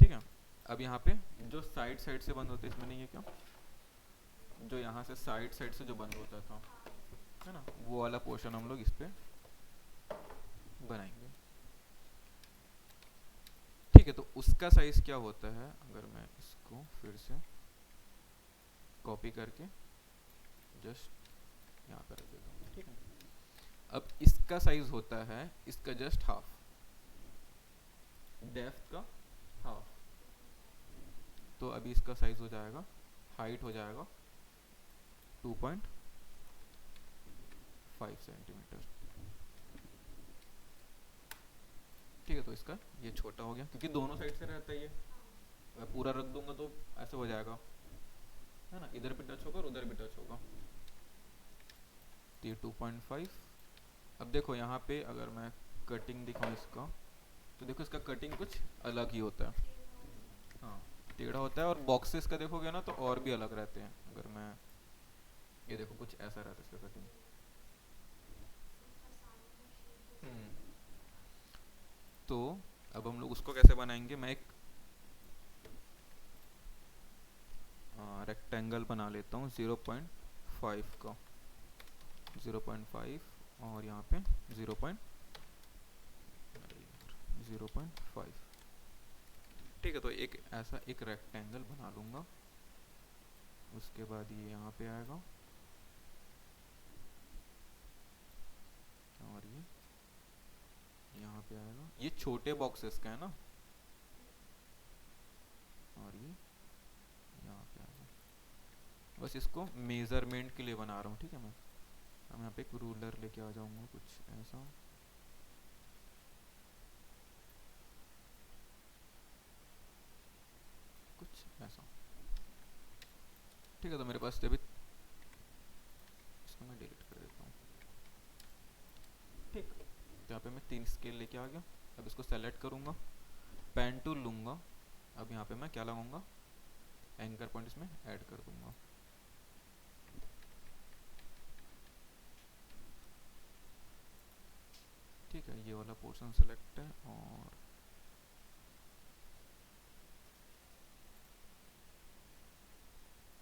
ठीक है। अब यहाँ पे जो साइड साइड से बंद होते इसमें नहीं है क्या, जो यहाँ से साइड साइड से जो बंद होता था है ना, वो वाला पोर्शन हम लोग इस पे बनाएंगे, ठीक है। तो उसका साइज क्या होता है, अगर मैं इसको फिर से कॉपी करके जस्ट यहाँ पर रख देता हूँ, ठीक है। अब इसका साइज होता है इसका जस्ट हाफ, डेप्थ का हाफ, तो अभी इसका साइज हो जाएगा, हाइट हो जाएगा 2.5 सेंटीमीटर, ठीक है, तो इसका ये छोटा हो गया क्योंकि दोनों साइड से रहता है ये। मैं पूरा रख दूंगा तो ऐसे हो जाएगा, है ना, इधर भी टच होगा और उधर भी टच होगा। तो ये 2.5। अब देखो यहाँ पे अगर मैं कटिंग दिखाऊँ इसका, तो देखो इसका कटिंग कुछ अलग ही होता है। हाँ, टेढ़ा होता है। और बॉक्सेस का देखोगे ना तो और भी अलग रहते हैं। अगर मैं ये देखो कुछ ऐसा रहता है इसका कटिंग। हम्म। तो अब हम लोग उसको कैसे बनाएंगे, मैं एक रेक्टेंगल बना लेता हूँ 0.5 का, 0.5 और यहाँ पे 0.5। ठीक है, तो एक ऐसा एक रेक्टेंगल बना लूँगा। उसके बाद ये यहाँ पे आएगा और ये यहाँ पे आएगा। ये छोटे बॉक्सेस का है ना, और ये यहाँ पे आएगा। बस इसको मेजरमेंट के लिए बना रहा हूँ, ठीक है। मैं अब यहाँ पे एक रूलर लेके आ जाऊँगा, कुछ ऐसा। कुछ ऐसा, ठीक है। तो मेरे पास अभी इसको मैं डिलीट कर देता हूँ, ठीक। तो यहाँ पे मैं 3 स्केल लेके आ गया। अब इसको सेलेक्ट करूँगा, पेन टूल लूँगा। अब यहाँ पे मैं क्या लगाऊंगा, एंकर पॉइंट इसमें ऐड कर दूंगा। ठीक है, ये वाला पोर्शन सेलेक्ट है और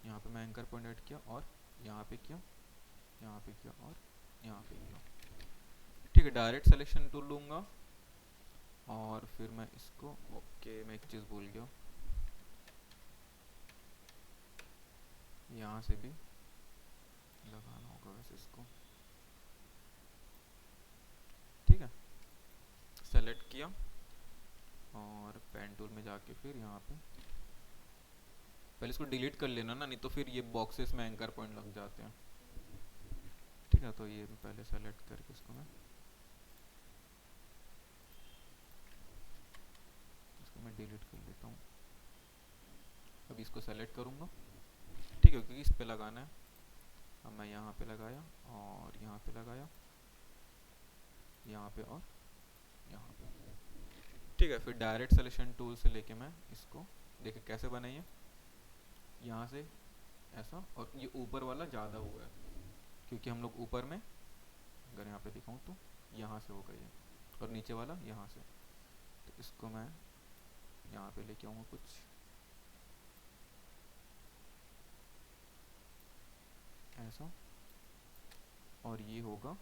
यहाँ पे मैं एंकर पॉइंट ऐड किया और यहाँ पे किया, यहाँ पे किया और यहाँ पे किया। ठीक है, डायरेक्ट सिलेक्शन टूल लूँगा और फिर मैं इसको, ओके मैं एक चीज़ भूल गया, यहाँ से भी लगाना होगा वैसे इसको। ठीक है, सेलेक्ट किया और पेन टूल में जाके फिर यहाँ पे पहले इसको डिलीट कर लेना ना, नहीं तो फिर ये बॉक्सेस में एंकर पॉइंट लग जाते हैं। ठीक है, तो ये पहले सेलेक्ट करके इसको मैं डिलीट कर लेता हूँ। अभी इसको सेलेक्ट करूँगा, ठीक है, क्योंकि इस पे लगाना है। अब मैं यहाँ पे लगाया और यहाँ पे लगाया, यहाँ पे और यहाँ पे। ठीक है, फिर डायरेक्ट सिलेक्शन टूल से लेके मैं इसको देखिए कैसे बनाइए, यहाँ से ऐसा, और ये ऊपर वाला ज़्यादा हुआ है क्योंकि हम लोग ऊपर में, अगर यहाँ पे दिखाऊँ तो यहाँ से होगा ये, और नीचे वाला यहाँ से। तो इसको मैं यहाँ पे लेके आऊँगा कुछ ऐसा, और ये होगा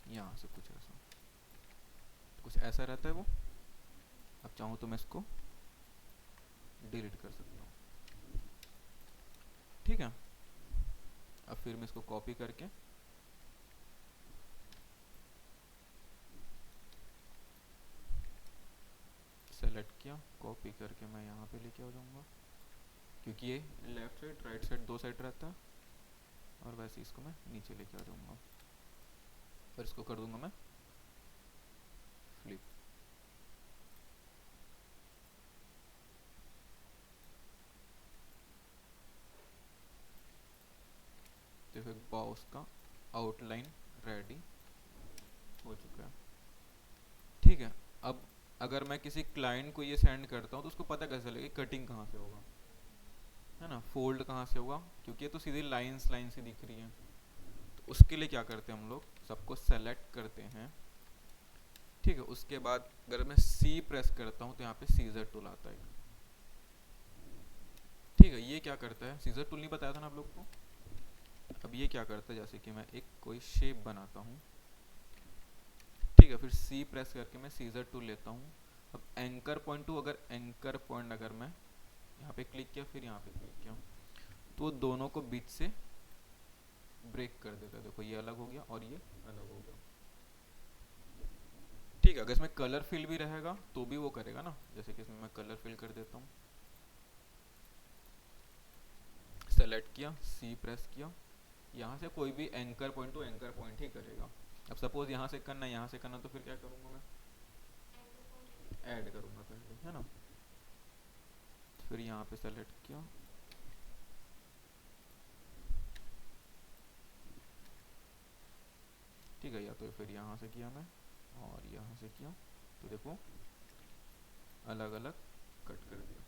यहाँ से कुछ ऐसा, कुछ ऐसा रहता है वो। अब चाहूँ तो मैं इसको डिलीट कर सकता हूँ। ठीक है, अब फिर मैं इसको कॉपी करके सेलेक्ट किया, कॉपी करके मैं यहाँ पे लेके आ जाऊँगा क्योंकि ये लेफ्ट साइड राइट साइड दो साइड रहता है, और वैसे इसको मैं नीचे लेके आ जाऊँगा और इसको कर दूंगा मैं फ्लिप। तो फिर बॉक्स का आउटलाइन रेडी हो चुका है। ठीक है, अब अगर मैं किसी क्लाइंट को ये सेंड करता हूँ तो उसको पता कैसे लगेगा कटिंग कहाँ से होगा, है ना, फोल्ड कहाँ से होगा, क्योंकि ये तो सीधी लाइंस से दिख रही है। तो उसके लिए क्या करते हैं हम लोग, सबको सेलेक्ट करते हैं। ठीक है, उसके बाद अगर मैं सी प्रेस करता हूँ तो यहाँ पे सीजर टूल आता है। ठीक है, ये क्या करता है, सीजर टूल नहीं बताया था ना आप लोग को। अब ये क्या करता है, जैसे कि मैं एक कोई शेप बनाता हूँ, ठीक है, फिर सी प्रेस करके मैं सीजर टूल लेता हूँ। अब एंकर पॉइंट टू, अगर एंकर पॉइंट अगर मैं यहाँ पे क्लिक किया फिर यहाँ पे क्लिक किया तो दोनों को बीच से ब्रेक कर देता है। देखो ये अलग हो गया और ये अलग हो गया। ठीक है, अगर इसमें कलर फिल भी रहेगा तो भी वो करेगा ना, जैसे कि इसमें मैं कलर फिल कर देता हूँ। सेलेक्ट किया, सी प्रेस किया, यहाँ से कोई भी anchor point to anchor point ही करेगा। अब सपोज यहाँ से करना, यहाँ से करना, तो फिर क्या करूँगा मैं, ऐड करूँगा पहले, है ना। फिर यहाँ पे सेलेक्ट किया, ठीक है, या तो फिर यहाँ से किया मैं और यहाँ से किया, तो देखो अलग अलग कट कर दिया,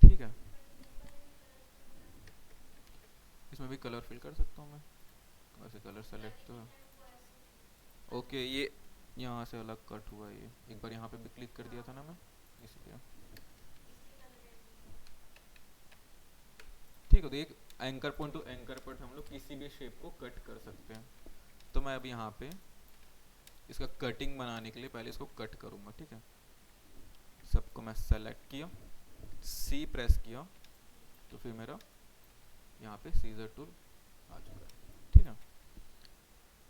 ठीक है। इसमें भी कलर फिल कर सकता हूँ मैं, वैसे कलर सेलेक्ट तो ओके। ये यहाँ से अलग कट हुआ, ये एक बार यहाँ पे भी क्लिक कर दिया था ना मैं, इसलिए ठीक है। तो एक anchor point to anchor point हम लोग किसी भी शेप को कट कर सकते हैं। तो मैं अब यहाँ पे इसका कटिंग बनाने के लिए पहले इसको कट करूँगा, ठीक है। सबको मैं सेलेक्ट किया, सी प्रेस किया, तो फिर मेरा यहाँ पे सीजर टूल आ चुका है, ठीक है।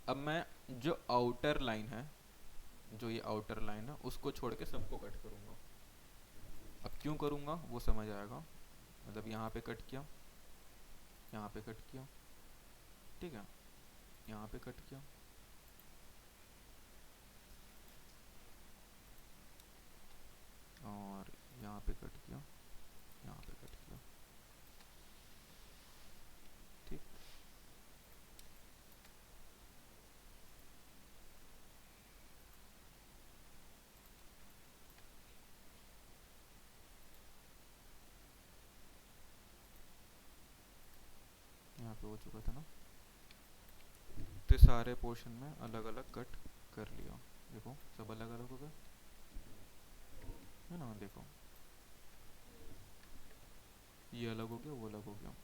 अब मैं जो आउटर लाइन है, जो ये आउटर लाइन है, उसको छोड़ के सबको कट करूँगा। अब क्यों करूँगा वो समझ आएगा। मतलब यहाँ पे कट किया, यहाँ पे कट किया, ठीक है, यहाँ पे कट किया, और यहाँ पे कट किया, यहाँ पे कट किया, ठीक। यहाँ पे हो चुका था ना। तो सारे पोर्शन में अलग अलग कट कर लिया, देखो सब अलग अलग हो गए, है ना। देखो ये अलग हो गया, वो अलग हो गया,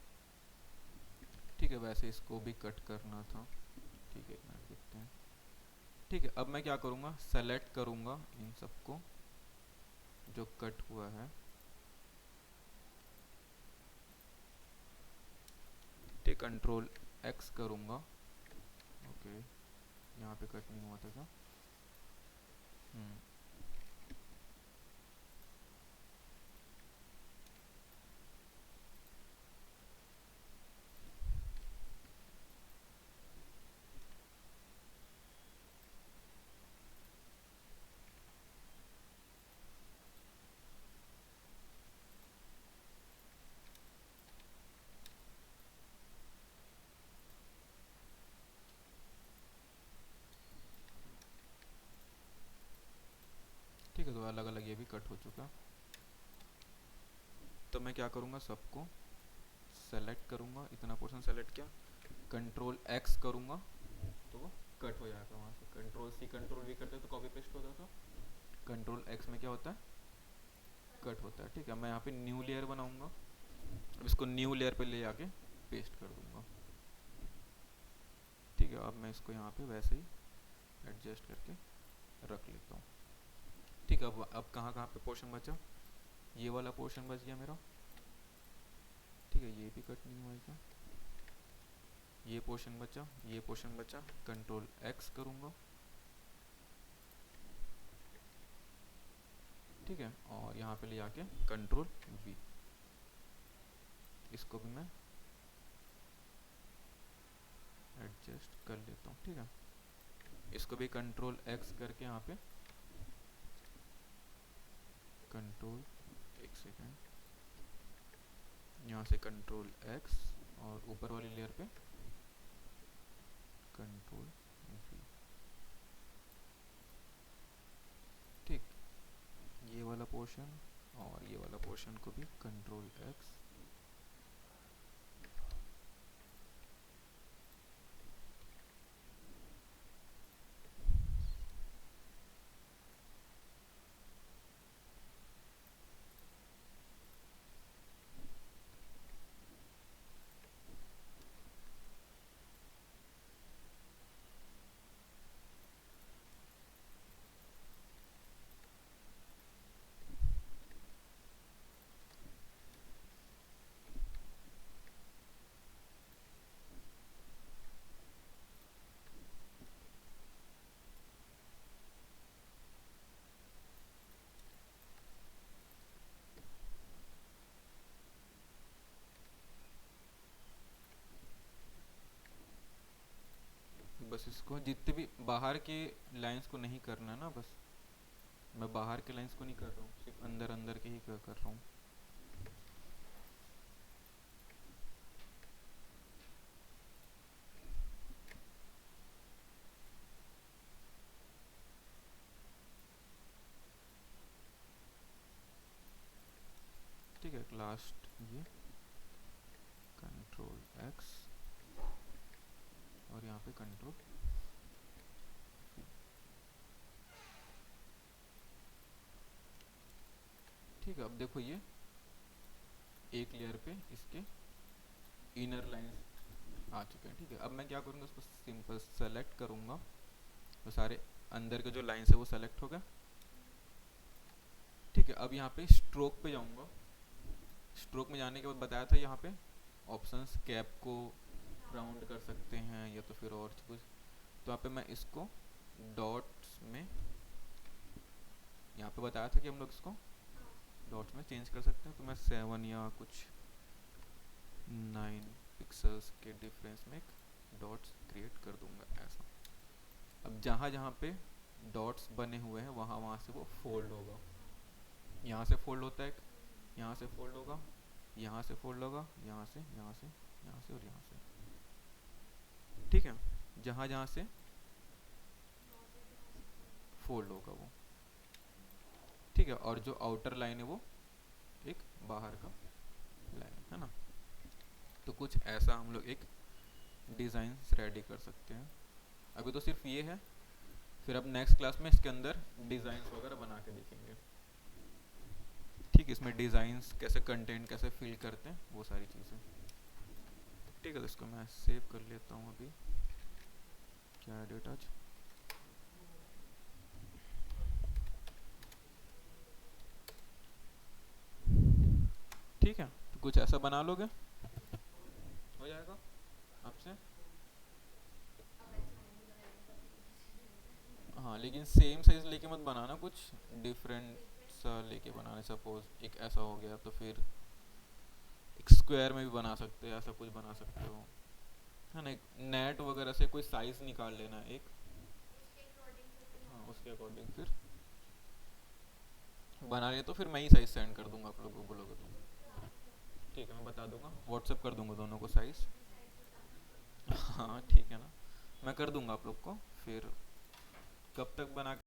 ठीक है। वैसे इसको भी कट करना था, ठीक है, एक मिनट देखते हैं, ठीक है। अब मैं क्या करूँगा, सेलेक्ट करूँगा इन सबको जो कट हुआ है, ठीक, कंट्रोल एक्स करूँगा, ओके। यहाँ पे कट नहीं हुआ था क्या, ठीक है। तो अलग अलग ये भी कट हो चुका। तो मैं क्या करूँगा, सबको सेलेक्ट करूँगा, इतना पोर्शन सेलेक्ट किया, कंट्रोल एक्स करूँगा, तो वो कट हो जाएगा। वहाँ से कंट्रोल सी कंट्रोल वी करते तो कॉपी पेस्ट होता था, कंट्रोल एक्स में क्या होता है, कट होता है, ठीक है। मैं यहाँ पे न्यू लेयर बनाऊँगा, अब इसको न्यू लेयर पे ले आके पेस्ट कर दूँगा, ठीक है। अब मैं इसको यहाँ पे वैसे ही एडजस्ट करके रख लेता हूँ, ठीक है। अब कहाँ कहाँ पे पोर्शन बचा, ये वाला पोर्शन बच गया मेरा, ठीक है। ये भी कट नहीं हुआ है क्या, ये पोर्शन बचा, ये पोर्शन बचा, कंट्रोल एक्स करूँगा, ठीक है। और यहाँ पे ले आके कंट्रोल वी, इसको भी मैं एडजस्ट कर लेता हूँ, ठीक है। इसको भी कंट्रोल एक्स करके यहाँ पे कंट्रोल, एक सेकेंड, यहाँ से कंट्रोल एक्स और ऊपर वाली लेयर पे कंट्रोल वी, ठीक। ये वाला पोर्शन और ये वाला पोर्शन को भी कंट्रोल एक्स, बस इसको जितने भी बाहर के लाइंस को नहीं करना है ना, बस मैं बाहर के लाइंस को नहीं कर रहा हूँ, सिर्फ अंदर अंदर के ही कर रहा हूँ। ठीक है, लास्ट ये कंट्रोल एक्स और यहाँ पे कंट्रोल, ठीक है। अब देखो ये एक लेयर पे इसके इनर लाइंस आ चुके हैं, ठीक है। अब मैं क्या करूँगा, इसको सिंपल सेलेक्ट करूँगा, तो सारे अंदर के जो लाइंस है वो सेलेक्ट हो गया, ठीक है। अब यहाँ पे स्ट्रोक पे जाऊँगा, स्ट्रोक में जाने के बाद बताया था यहाँ पे ऑप्शंस कैप को राउंड कर सकते हैं या तो फिर और कुछ, तो यहाँ पे मैं इसको डॉट्स में, यहाँ पे बताया था कि हम लोग इसको डॉट्स में चेंज कर सकते हैं, तो मैं 7 या कुछ 9 पिक्सल्स के डिफरेंस में एक डॉट्स क्रिएट कर दूंगा ऐसा। अब जहाँ जहाँ पे डॉट्स बने हुए हैं वहाँ वहाँ से वो फोल्ड होगा, यहाँ से फोल्ड होता है, यहाँ से फोल्ड होगा, यहाँ से फोल्ड होगा, यहाँ से, यहाँ से, यहाँ से और यहाँ से, ठीक है। जहाँ जहाँ से फोल्ड होगा वो, ठीक है। और जो आउटर लाइन है वो एक बाहर का लाइन है ना। तो कुछ ऐसा हम लोग एक डिज़ाइन रेडी कर सकते हैं। अभी तो सिर्फ ये है, फिर अब नेक्स्ट क्लास में इसके अंदर डिज़ाइंस वगैरह बना के देखेंगे, ठीक है। इसमें डिज़ाइंस कैसे, कंटेंट कैसे फिल करते हैं, वो सारी चीज़ें, ठीक है। तो इसको मैं सेव कर लेता हूँ अभी, क्या डेट आज, ठीक है। तो कुछ ऐसा बना लोगे, हो जाएगा आपसे। हाँ, लेकिन सेम साइज लेके मत बनाना, कुछ डिफरेंट सा लेके बनाना। सपोज एक ऐसा हो गया, तो फिर एक स्क्वायर में भी बना सकते हो, ऐसा कुछ बना सकते हो, है ना। एक नेट वगैरह से कोई साइज निकाल लेना एक, हाँ उसके अकॉर्डिंग फिर बना लिया, तो फिर मैं ही साइज सेंड कर दूंगा आप लोगों को, बोलोगे तो, ठीक है। मैं बता दूंगा, व्हाट्सएप कर दूंगा दोनों को साइज, हाँ ठीक है ना, मैं कर दूंगा आप लोग को। फिर कब तक बना